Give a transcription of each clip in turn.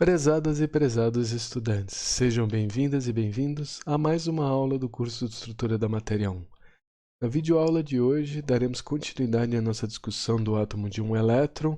Prezadas e prezados estudantes, sejam bem-vindas e bem-vindos a mais uma aula do curso de Estrutura da Matéria 1. Na videoaula de hoje, daremos continuidade à nossa discussão do átomo de um elétron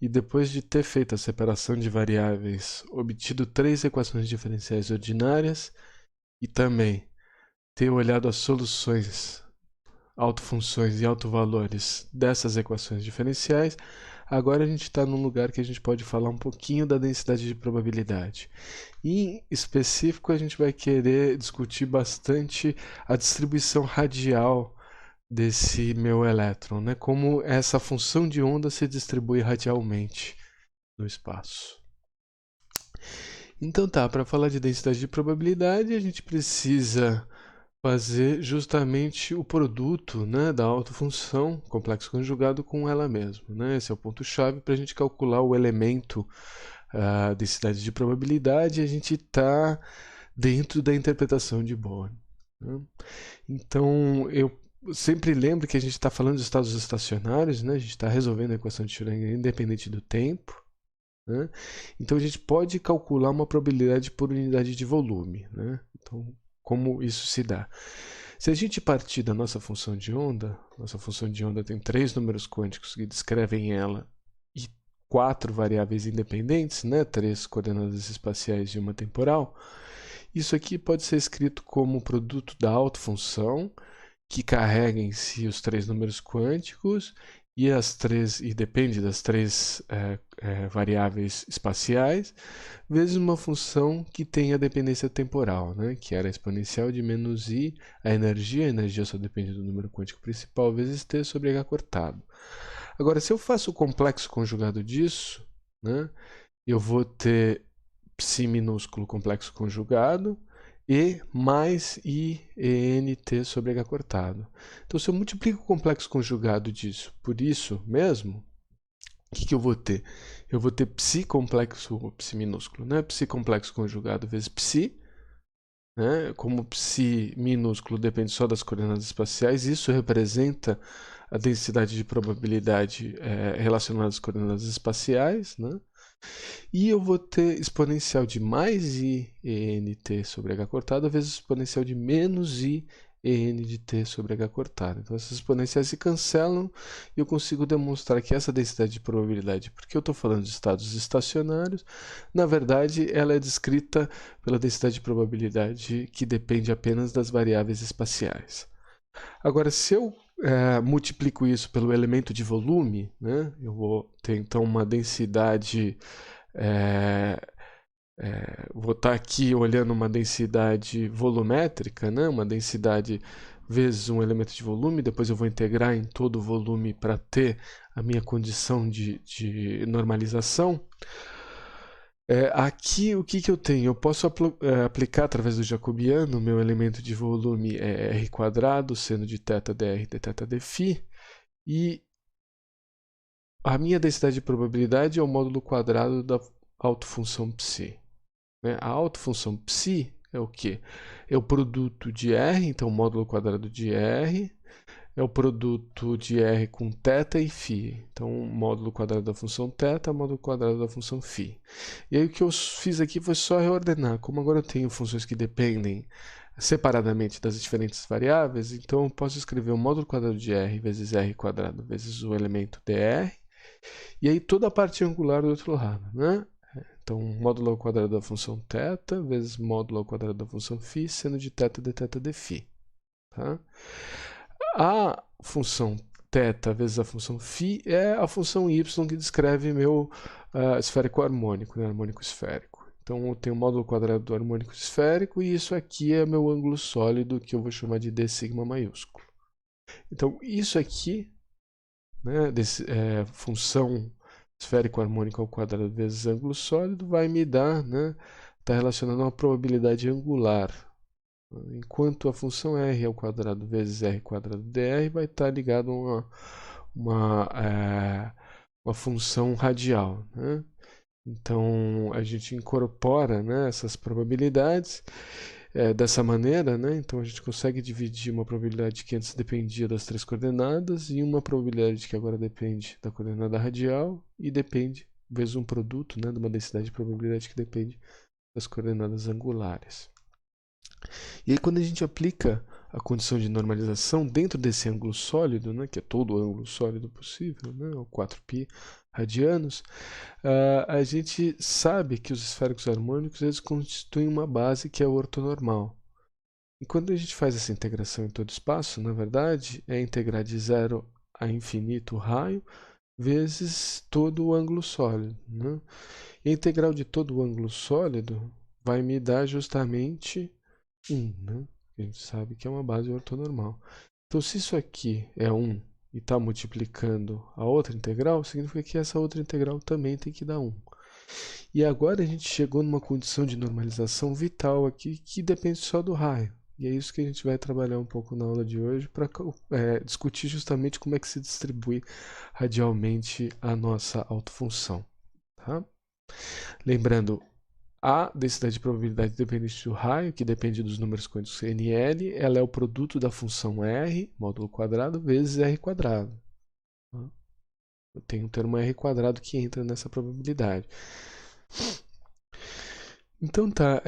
e depois de ter feito a separação de variáveis, obtido 3 equações diferenciais ordinárias e também ter olhado as soluções, autofunções e autovalores dessas equações diferenciais, agora a gente está num lugar que a gente pode falar um pouquinho da densidade de probabilidade. Em específico, a gente vai querer discutir bastante a distribuição radial desse meu elétron, né? Como essa função de onda se distribui radialmente no espaço. Então tá, para falar de densidade de probabilidade, a gente precisa fazer justamente o produto, né, da autofunção complexo conjugado com ela mesma, né? Esse é o ponto-chave para a gente calcular o elemento densidade de probabilidade. A gente está dentro da interpretação de Bohr, né? Então, eu sempre lembro que a gente está falando de estados estacionários, né? A gente está resolvendo a equação de Schrödinger independente do tempo, né? Então, a gente pode calcular uma probabilidade por unidade de volume, né? Então, como isso se dá? Se a gente partir da nossa função de onda tem 3 números quânticos que descrevem ela e 4 variáveis independentes, né? 3 coordenadas espaciais e uma temporal. Isso aqui pode ser escrito como produto da autofunção, que carrega em si os 3 números quânticos e depende das 3 variáveis espaciais, vezes uma função que tem a dependência temporal, né? Que era a exponencial de menos i, a energia só depende do número quântico principal, vezes t sobre h cortado. Agora, se eu faço o complexo conjugado disso, né, eu vou ter psi minúsculo complexo conjugado, e mais i ent sobre h cortado. Então, se eu multiplico o complexo conjugado disso por isso mesmo, o que eu vou ter? Eu vou ter psi complexo, psi minúsculo, né? Psi complexo conjugado vezes psi, né? Como psi minúsculo depende só das coordenadas espaciais, isso representa a densidade de probabilidade relacionada às coordenadas espaciais, né? E eu vou ter exponencial de mais i ent sobre h cortado vezes exponencial de menos i en de t sobre h cortado. Então, essas exponenciais se cancelam e eu consigo demonstrar que essa densidade de probabilidade, porque eu estou falando de estados estacionários, na verdade, ela é descrita pela densidade de probabilidade que depende apenas das variáveis espaciais. Agora, se eu multiplico isso pelo elemento de volume, né, eu vou ter então uma densidade vou estar aqui olhando uma densidade volumétrica, né? Uma densidade vezes um elemento de volume, depois eu vou integrar em todo o volume para ter a minha condição de normalização. Aqui o que eu tenho? Eu posso aplicar através do jacobiano, meu elemento de volume é r quadrado, seno de θ dr dθ dφ, e a minha densidade de probabilidade é o módulo quadrado da autofunção psi. A autofunção psi é o quê? É o produto de R, então o módulo quadrado de R, é o produto de R com θ e φ. Então, o módulo quadrado da função θ, módulo quadrado da função φ. E aí o que eu fiz aqui foi só reordenar. Como agora eu tenho funções que dependem separadamente das diferentes variáveis, então eu posso escrever o módulo quadrado de R vezes R quadrado vezes o elemento dr, e aí toda a parte angular do outro lado, né? Então, módulo ao quadrado da função θ vezes módulo ao quadrado da função φ, seno de θ dθ dφ. Tá? A função θ vezes a função φ é a função y que descreve meu esférico harmônico, né? Harmônico esférico. Então, eu tenho o módulo quadrado do harmônico esférico e isso aqui é meu ângulo sólido, que eu vou chamar de d sigma maiúsculo. Então, isso aqui, né, função esférico harmônico ao quadrado vezes ângulo sólido, vai me dar, né, está relacionado a uma probabilidade angular. Enquanto a função r ao quadrado vezes r quadrado dr vai estar ligado a uma função radial, né? Então, a gente incorpora, né, essas probabilidades dessa maneira, né? Então, a gente consegue dividir uma probabilidade que antes dependia das 3 coordenadas e uma probabilidade que agora depende da coordenada radial e depende vezes um produto, né, de uma densidade de probabilidade que depende das coordenadas angulares. E aí quando a gente aplica a condição de normalização dentro desse ângulo sólido, né, que é todo o ângulo sólido possível, né, o 4π radianos, a gente sabe que os esféricos harmônicos eles constituem uma base que é o ortonormal. E quando a gente faz essa integração em todo espaço, na verdade, é integrar de 0 a infinito o raio vezes todo o ângulo sólido, né? E a integral de todo o ângulo sólido vai me dar justamente 1, né? A gente sabe que é uma base ortonormal. Então, se isso aqui é 1 e está multiplicando a outra integral, significa que essa outra integral também tem que dar 1. E agora a gente chegou numa condição de normalização vital aqui que depende só do raio. E é isso que a gente vai trabalhar um pouco na aula de hoje para discutir justamente como é que se distribui radialmente a nossa autofunção. Tá? Lembrando, a densidade de probabilidade dependente do raio, que depende dos números quânticos n e L, ela é o produto da função R, módulo quadrado, vezes R quadrado. Tá? Eu tenho um termo R quadrado que entra nessa probabilidade. Então tá,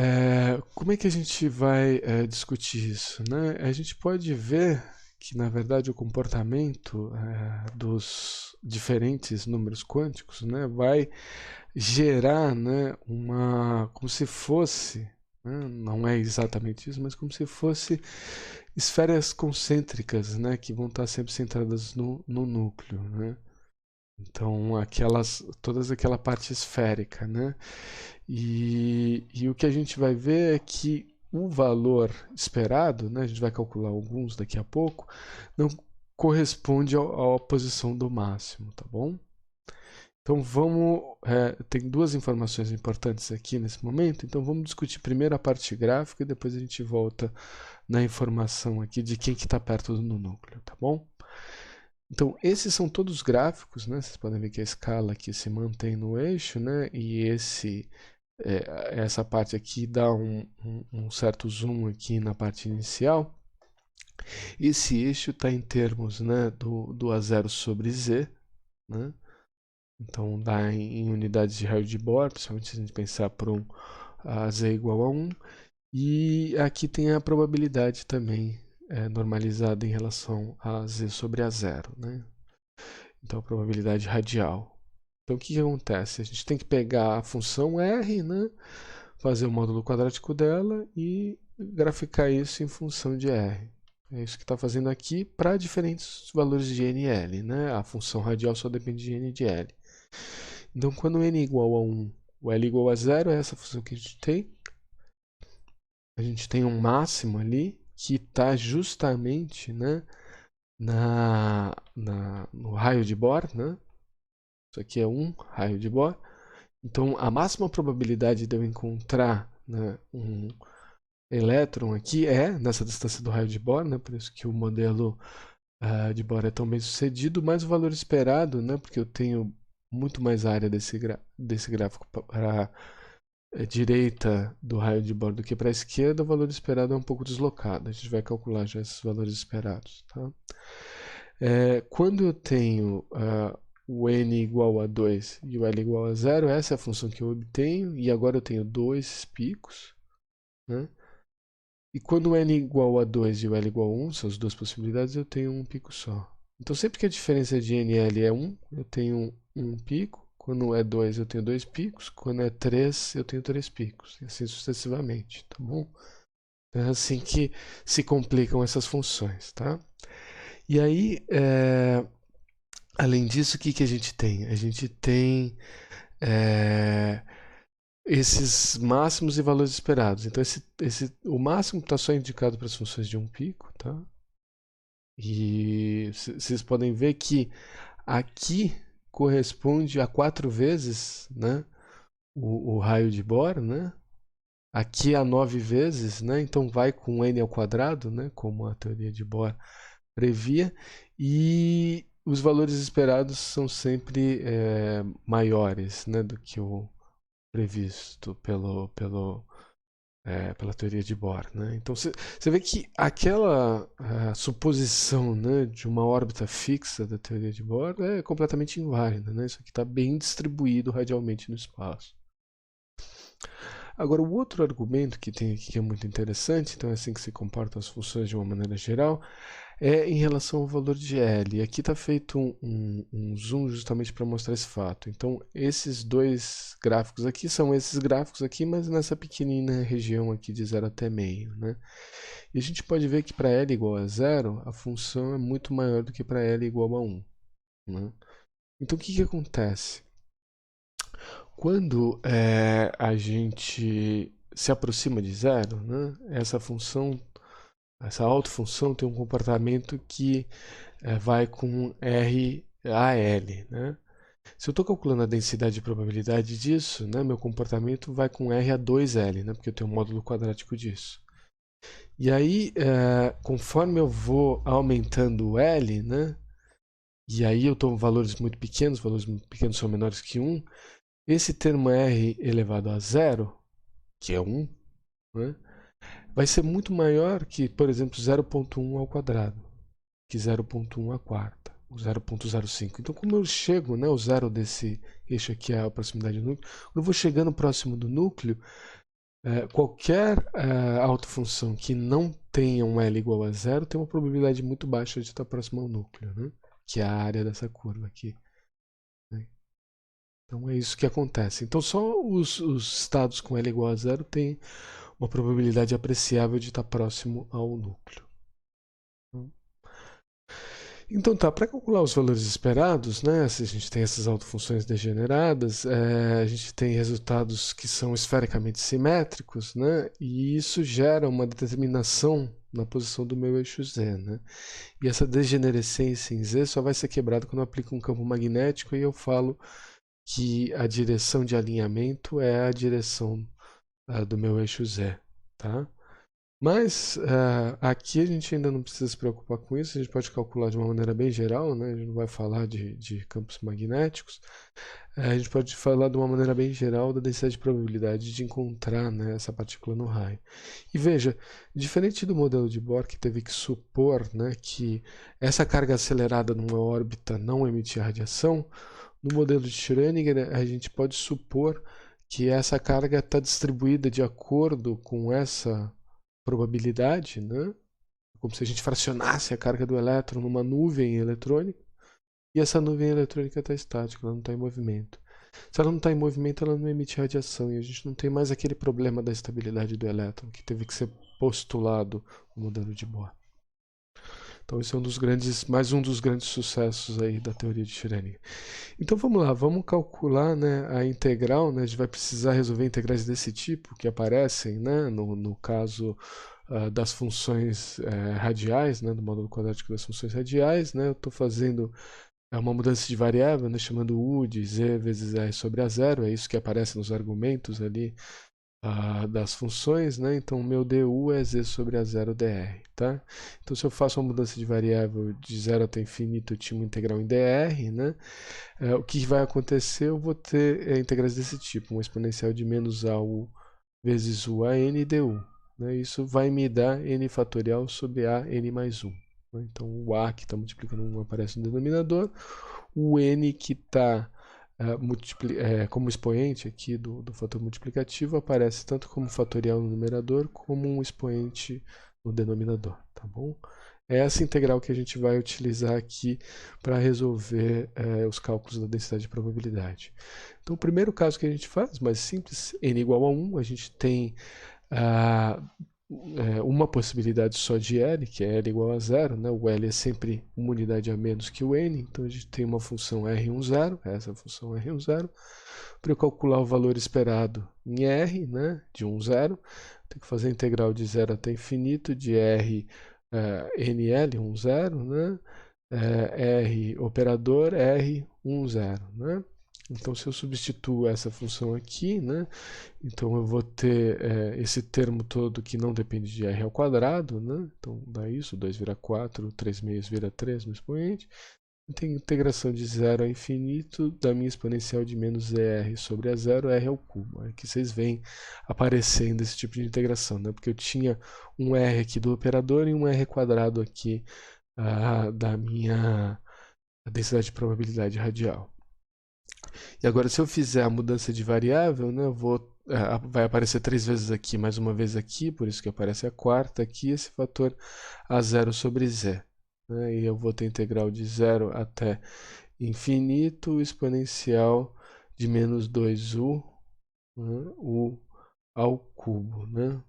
como é que a gente vai discutir isso, né? A gente pode ver que, na verdade, o comportamento dos diferentes números quânticos, né, vai gerar, né, como se fosse, né, não é exatamente isso, mas como se fosse esferas concêntricas, né, que vão estar sempre centradas no núcleo, né? Então, toda aquela parte esférica, né? E o que a gente vai ver é que o valor esperado, né, a gente vai calcular alguns daqui a pouco, não corresponde à posição do máximo, tá bom? Então tem duas informações importantes aqui nesse momento, então vamos discutir primeiro a parte gráfica e depois a gente volta na informação aqui de quem que está perto do núcleo, tá bom? Então, esses são todos gráficos, né? Vocês podem ver que a escala aqui se mantém no eixo, né? E essa parte aqui dá um certo zoom aqui na parte inicial. Esse eixo está em termos, né, do A0 sobre Z, né? Então, dá em unidades de raio de Bohr, principalmente se a gente pensar por a Z igual a 1. E aqui tem a probabilidade também normalizada em relação a Z sobre A0, né? Então, a probabilidade radial. Então, o que acontece? A gente tem que pegar a função R, né? Fazer o módulo quadrático dela e graficar isso em função de R. É isso que está fazendo aqui para diferentes valores de n e L, né? A função radial só depende de n e de L. Então, quando n igual a 1, o L igual a 0, é essa função que a gente tem. A gente tem um máximo ali que está justamente, né, no raio de Bohr, né? Isso aqui é um raio de Bohr. Então, a máxima probabilidade de eu encontrar, né, um elétron aqui é nessa distância do raio de Bohr, né? Por isso que o modelo de Bohr é tão bem sucedido, mas o valor esperado, né, porque eu tenho muito mais área desse gráfico para a direita do raio de Bohr do que para a esquerda, o valor esperado é um pouco deslocado. A gente vai calcular já esses valores esperados. Tá? Quando eu tenho o n igual a 2 e o L igual a 0, essa é a função que eu obtenho, e agora eu tenho dois picos, né? E quando o n igual a 2 e o L igual a 1, são as duas possibilidades, eu tenho um pico só. Então sempre que a diferença de n e L é 1, eu tenho um pico. Quando é 2, eu tenho dois picos. Quando é 3, eu tenho três picos. E assim sucessivamente, tá bom? É assim que se complicam essas funções, tá? E aí, além disso, o que a gente tem? A gente tem esses máximos e valores esperados. Então, o máximo está só indicado para as funções de um pico, tá? E vocês podem ver que aqui corresponde a 4 vezes, né, o raio de Bohr, né? Aqui a 9 vezes, né? Então vai com n ao quadrado, né, como a teoria de Bohr previa, e os valores esperados são sempre maiores, né, do que o previsto pela teoria de Bohr, né? Então você vê que aquela suposição, né, de uma órbita fixa da teoria de Bohr é completamente inválida, né? Isso aqui está bem distribuído radialmente no espaço. Agora, o outro argumento que tem aqui que é muito interessante, então é assim que se comportam as funções de uma maneira geral, é em relação ao valor de L. E aqui está feito um zoom justamente para mostrar esse fato. Então, esses dois gráficos aqui são esses gráficos aqui, mas nessa pequenina região aqui de 0 até meio, né? E a gente pode ver que para L igual a 0, a função é muito maior do que para L igual a 1, né? Então, o que acontece? Quando a gente se aproxima de 0, né, essa autofunção tem um comportamento que vai com R a L, né? Se eu estou calculando a densidade de probabilidade disso, né, meu comportamento vai com R a 2L, né, porque eu tenho um módulo quadrático disso. E aí, conforme eu vou aumentando o L, né, e aí eu estou em valores muito pequenos são menores que 1, esse termo R elevado a 0, que é 1, né, vai ser muito maior que, por exemplo, 0,1 ao quadrado, que 0,1 à quarta, o 0,05. Então, como eu chego, né, o zero desse eixo aqui é a proximidade do núcleo, quando eu vou chegando próximo do núcleo, qualquer autofunção que não tenha um L igual a 0 tem uma probabilidade muito baixa de estar próximo ao núcleo, né, que é a área dessa curva aqui. Então é isso que acontece. Então só os estados com L igual a 0 têm uma probabilidade apreciável de estar próximo ao núcleo. Então tá, para calcular os valores esperados, né, se a gente tem essas autofunções degeneradas, a gente tem resultados que são esfericamente simétricos, né, e isso gera uma determinação na posição do meu eixo Z, né? E essa degenerescência em Z só vai ser quebrada quando eu aplico um campo magnético e eu falo que a direção de alinhamento é a direção do meu eixo Z, tá? Mas aqui a gente ainda não precisa se preocupar com isso, a gente pode calcular de uma maneira bem geral, né? A gente não vai falar de campos magnéticos, a gente pode falar de uma maneira bem geral da densidade de probabilidade de encontrar, né, essa partícula no raio. E veja, diferente do modelo de Bohr, que teve que supor, né, que essa carga acelerada numa órbita não emitia radiação, no modelo de Schrödinger a gente pode supor que essa carga está distribuída de acordo com essa probabilidade, né? Como se a gente fracionasse a carga do elétron numa nuvem eletrônica, e essa nuvem eletrônica está estática, ela não está em movimento. Se ela não está em movimento, ela não emite radiação, e a gente não tem mais aquele problema da estabilidade do elétron, que teve que ser postulado no modelo de Bohr. Então esse é mais um dos grandes sucessos aí da teoria de Schrödinger. Então vamos lá, vamos calcular, né, a integral, né, a gente vai precisar resolver integrais desse tipo que aparecem, né, no caso das funções radiais, né, do módulo quadrático das funções radiais, né, eu estou fazendo uma mudança de variável, né, chamando u de z vezes r sobre a zero, é isso que aparece nos argumentos ali das funções, né? Então, o meu du é z sobre a zero dr, tá? Então, se eu faço uma mudança de variável de 0 até infinito, eu tinha uma integral em dr, né? O que vai acontecer? Eu vou ter integrais desse tipo, uma exponencial de menos AU vezes U a n du. Né? Isso vai me dar n fatorial sobre a n mais 1. Né? Então, o a que está multiplicando 1 aparece no denominador, o n que está como expoente aqui do fator multiplicativo aparece tanto como fatorial no numerador como um expoente no denominador, tá bom? É essa integral que a gente vai utilizar aqui para resolver os cálculos da densidade de probabilidade. Então, o primeiro caso que a gente faz, mais simples, n igual a 1, a gente tem uma possibilidade só de L, que é L igual a 0, né? O L é sempre uma unidade a menos que o N, então a gente tem uma função R10, essa função R10. Para eu calcular o valor esperado em R, né, de 10, tenho que fazer a integral de 0 até infinito de R NL 10, né? R operador R10, né? Então, se eu substituo essa função aqui, né, então eu vou ter esse termo todo que não depende de r ao quadrado, né? Então dá isso, 2 vira 4, 3 meios vira 3 no expoente. tem integração de 0 a infinito da minha exponencial de menos ER sobre a zero, R ao cubo. Aqui vocês veem aparecendo esse tipo de integração, né? Porque eu tinha um R aqui do operador e um R quadrado aqui da minha densidade de probabilidade radial. E agora, se eu fizer a mudança de variável, né, vai aparecer 3 vezes aqui, mais uma vez aqui, por isso que aparece a quarta aqui, esse fator A0 sobre Z. Né, e eu vou ter integral de 0 até infinito exponencial de menos 2u, né, u ao cubo. Né?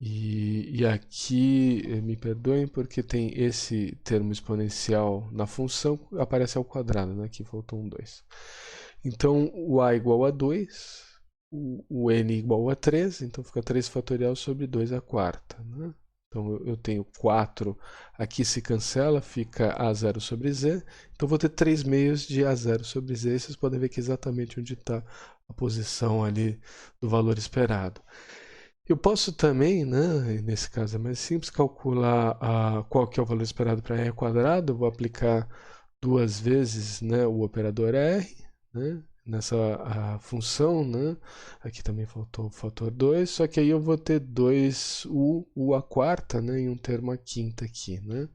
E aqui, me perdoem, porque tem esse termo exponencial na função, aparece ao quadrado, né? Aqui faltou um 2. Então, o a igual a 2, o n igual a 3, então fica 3 fatorial sobre 2 a quarta. Né? Então, eu tenho 4, aqui se cancela, fica a0 sobre z, então vou ter 3 meios de a0 sobre z, vocês podem ver que é exatamente onde está a posição ali do valor esperado. Eu posso também, né, nesse caso é mais simples, calcular qual que é o valor esperado para r quadrado. Eu vou aplicar duas vezes, né, o operador r, né, nessa função. Né, aqui também faltou o fator 2, só que aí eu vou ter 2u a quarta, né, e um termo a quinta aqui. Né,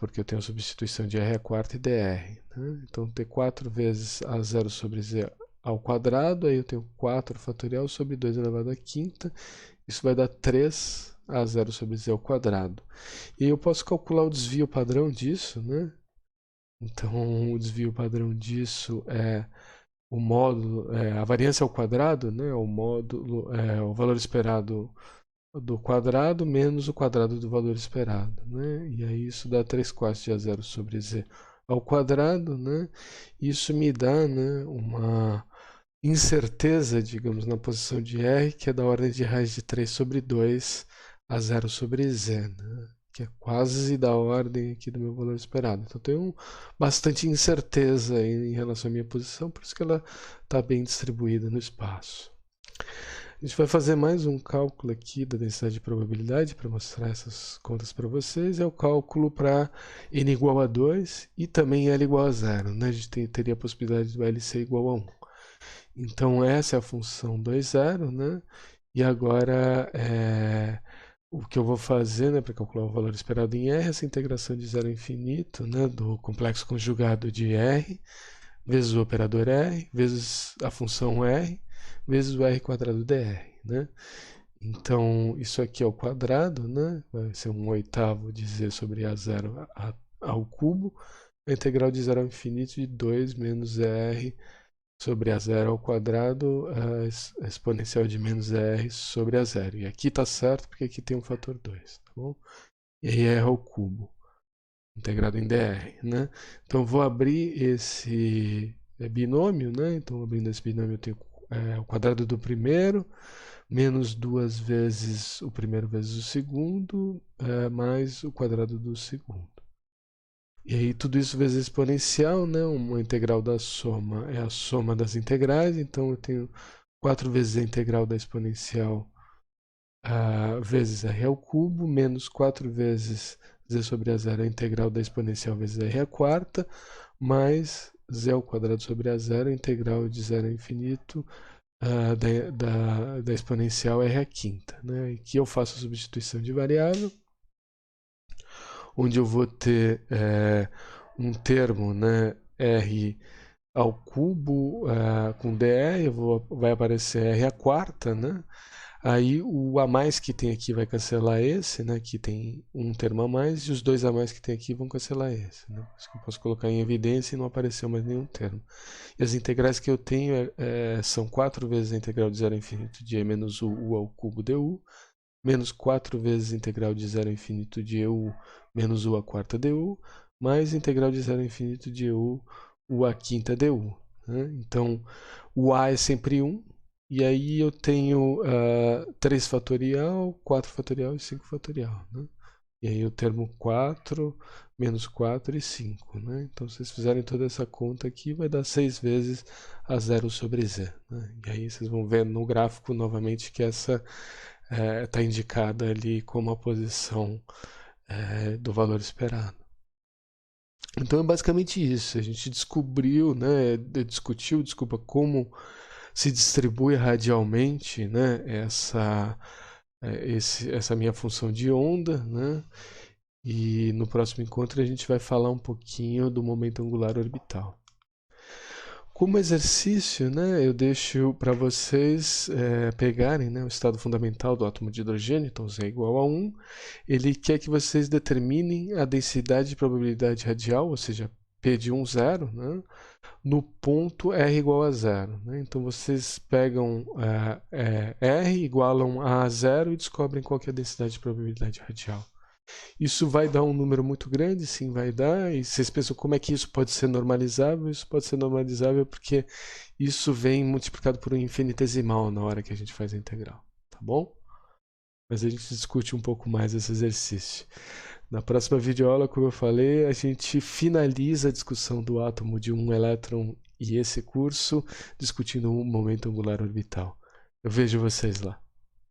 porque eu tenho a substituição de r a quarta e dr. Né, então, ter 4 vezes a0 sobre z ao quadrado, aí eu tenho 4 fatorial sobre 2 elevado à quinta, isso vai dar 3 a 0 sobre z ao quadrado. E aí eu posso calcular o desvio padrão disso, né? Então, o desvio padrão disso é o módulo, a variância ao quadrado, né? O módulo, o valor esperado do quadrado menos o quadrado do valor esperado, né? E aí isso dá 3 quartos de a0 sobre z ao quadrado, né? Isso me dá, né, uma incerteza, digamos, na posição de R, que é da ordem de raiz de 3 sobre 2 a 0 sobre Z, né? Que é quase da ordem aqui do meu valor esperado. Então, tenho bastante incerteza em relação à minha posição, por isso que ela está bem distribuída no espaço. A gente vai fazer mais um cálculo aqui da densidade de probabilidade para mostrar essas contas para vocês. É o cálculo para n igual a 2 e também L igual a 0. Né? A gente teria a possibilidade do L ser igual a 1. Então, essa é a função 2,0, né? E agora, o que eu vou fazer, né, para calcular o valor esperado em R, essa integração de 0 a infinito, né, do complexo conjugado de R, vezes o operador R, vezes a função R, vezes o R quadrado dr. Né? Então, isso aqui é o quadrado, né? Vai ser 1/8 de z sobre a0 ao cubo, a integral de 0 ao infinito de 2 menos r sobre a zero ao quadrado, a exponencial de menos r sobre a zero. E aqui está certo porque aqui tem um fator 2, tá bom? E aí r ao cubo, integrado em dr, né? Então, vou abrir esse binômio, né? Então, abrindo esse binômio, eu tenho o quadrado do primeiro, menos 2 vezes o primeiro vezes o segundo, mais o quadrado do segundo. E aí tudo isso vezes a exponencial, né? Uma integral da soma é a soma das integrais, então eu tenho 4 vezes a integral da exponencial vezes r ao cubo, menos 4 vezes z sobre a zero, a integral da exponencial vezes r à quarta, mais z ao quadrado sobre a zero, a integral de 0 a infinito da exponencial r à quinta. Né? Aqui eu faço a substituição de variável, onde eu vou ter um termo, né, r ao cubo com dr, vai aparecer r à quarta, né? Aí o a mais que tem aqui vai cancelar esse, né? Que tem um termo a mais, e os dois a mais que tem aqui vão cancelar esse. Né? Isso que eu posso colocar em evidência e não apareceu mais nenhum termo. E as integrais que eu tenho são 4 vezes a integral de 0 a infinito de e menos u ao cubo du, menos 4 vezes a integral de 0 a infinito de eu menos u à quarta du, mais a integral de 0 a infinito de eu u à quinta du. Né? Então, o a é sempre 1, e aí eu tenho 3 fatorial, 4 fatorial e 5 fatorial. Né? E aí o termo 4, menos 4 e 5. Né? Então, se vocês fizerem toda essa conta aqui, vai dar 6 vezes a 0 sobre z. Né? E aí vocês vão ver no gráfico novamente que essa está indicada ali como a posição do valor esperado. Então é basicamente isso. A gente descobriu, né, discutiu, desculpa, como se distribui radialmente, né, essa minha função de onda, né? E no próximo encontro a gente vai falar um pouquinho do momento angular orbital. Como exercício, né, eu deixo para vocês pegarem, né, o estado fundamental do átomo de hidrogênio, então Z é igual a 1. Ele quer que vocês determinem a densidade de probabilidade radial, ou seja, P de 1, 0, né, no ponto R igual a 0. Né? Então vocês pegam R igualam a 0 e descobrem qual que é a densidade de probabilidade radial. Isso vai dar um número muito grande? Sim, vai dar. E vocês pensam como é que isso pode ser normalizável? Isso pode ser normalizável porque isso vem multiplicado por um infinitesimal na hora que a gente faz a integral, tá bom? Mas a gente discute um pouco mais esse exercício. Na próxima videoaula, como eu falei, a gente finaliza a discussão do átomo de um elétron e esse curso discutindo o momento angular orbital. Eu vejo vocês lá.